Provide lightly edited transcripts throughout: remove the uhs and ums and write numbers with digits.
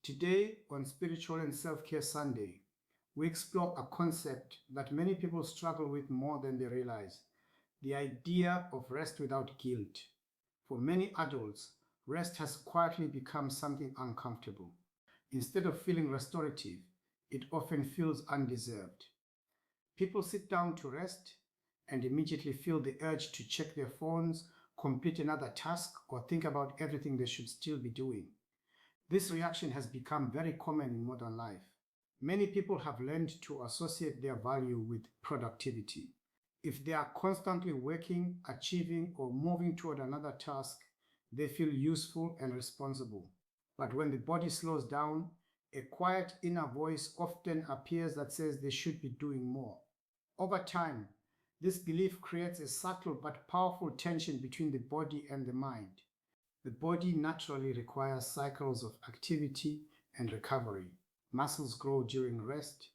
Today, on Spiritual and Self-Care Sunday, we explore a concept that many people struggle with more than they realize: the idea of rest without guilt. For many adults, rest has quietly become something uncomfortable. Instead of feeling restorative, it often feels undeserved. People sit down to rest and immediately feel the urge to check their phones, complete another task, or think about everything they should still be doing. This reaction has become very common in modern life. Many people have learned to associate their value with productivity. If they are constantly working, achieving, or moving toward another task, they feel useful and responsible. But when the body slows down, a quiet inner voice often appears that says they should be doing more. Over time, this belief creates a subtle but powerful tension between the body and the mind. The body naturally requires cycles of activity and recovery. Muscles grow during rest.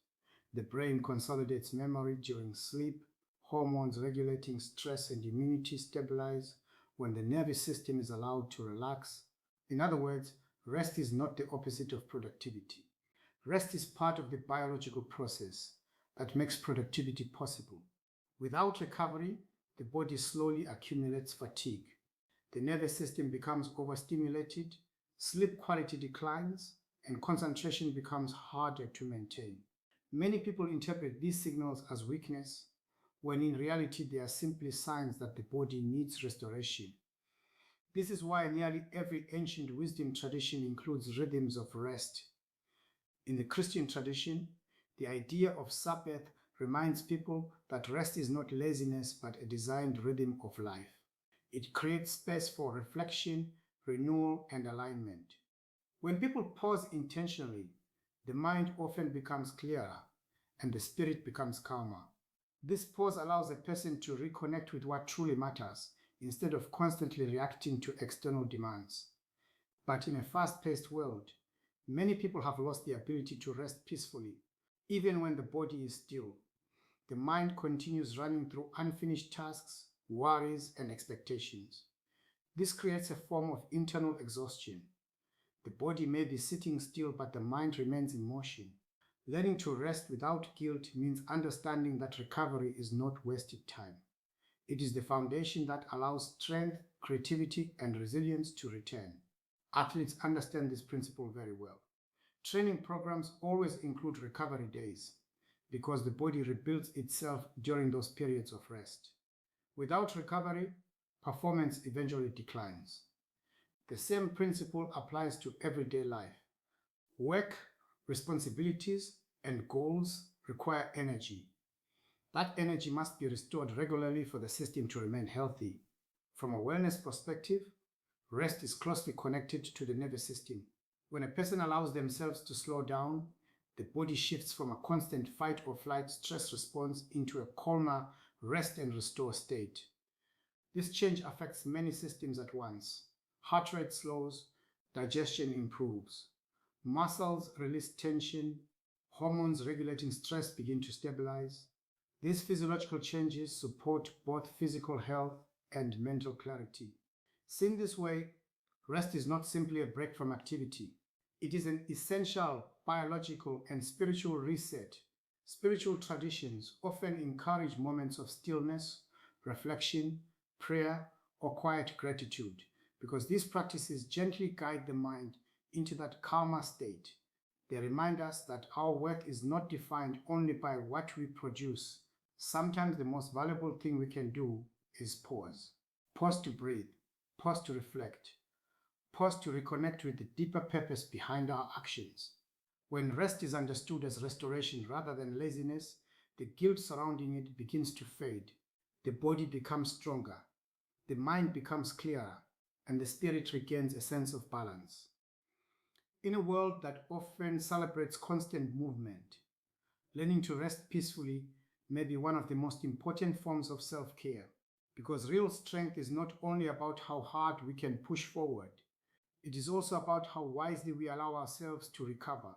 The brain consolidates memory during sleep. Hormones regulating stress and immunity stabilize when the nervous system is allowed to relax. In other words, rest is not the opposite of productivity. Rest is part of the biological process that makes productivity possible. Without recovery, the body slowly accumulates fatigue. The nervous system becomes overstimulated, sleep quality declines, and concentration becomes harder to maintain. Many people interpret these signals as weakness, when in reality they are simply signs that the body needs restoration. This is why nearly every ancient wisdom tradition includes rhythms of rest. In the Christian tradition, the idea of Sabbath reminds people that rest is not laziness but a designed rhythm of life. It creates space for reflection, renewal, and alignment. When people pause intentionally, the mind often becomes clearer and the spirit becomes calmer. This pause allows a person to reconnect with what truly matters instead of constantly reacting to external demands. But in a fast-paced world, many people have lost the ability to rest peacefully. Even when the body is still, the mind continues running through unfinished tasks, worries, and expectations. This creates a form of internal exhaustion. The body may be sitting still, but the mind remains in motion. Learning to rest without guilt means understanding that recovery is not wasted time. It is the foundation that allows strength, creativity, and resilience to return. Athletes understand this principle very well. Training programs always include recovery days because the body rebuilds itself during those periods of rest. Without recovery, performance eventually declines. The same principle applies to everyday life. Work, responsibilities, and goals require energy. That energy must be restored regularly for the system to remain healthy. From a wellness perspective, rest is closely connected to the nervous system. When a person allows themselves to slow down, the body shifts from a constant fight or flight stress response into a calmer rest and restore state. This change affects many systems at once. Heart rate slows, digestion improves, muscles release tension, hormones regulating stress begin to stabilize. These physiological changes support both physical health and mental clarity. Seen this way, rest is not simply a break from activity. It is an essential biological and spiritual reset. Spiritual traditions often encourage moments of stillness, reflection, prayer, or quiet gratitude because these practices gently guide the mind into that calmer state. They remind us that our worth is not defined only by what we produce. Sometimes the most valuable thing we can do is pause. Pause to breathe, pause to reflect, pause to reconnect with the deeper purpose behind our actions. When rest is understood as restoration rather than laziness, the guilt surrounding it begins to fade. The body becomes stronger, the mind becomes clearer, and the spirit regains a sense of balance. In a world that often celebrates constant movement, learning to rest peacefully may be one of the most important forms of self-care, because real strength is not only about how hard we can push forward, it is also about how wisely we allow ourselves to recover.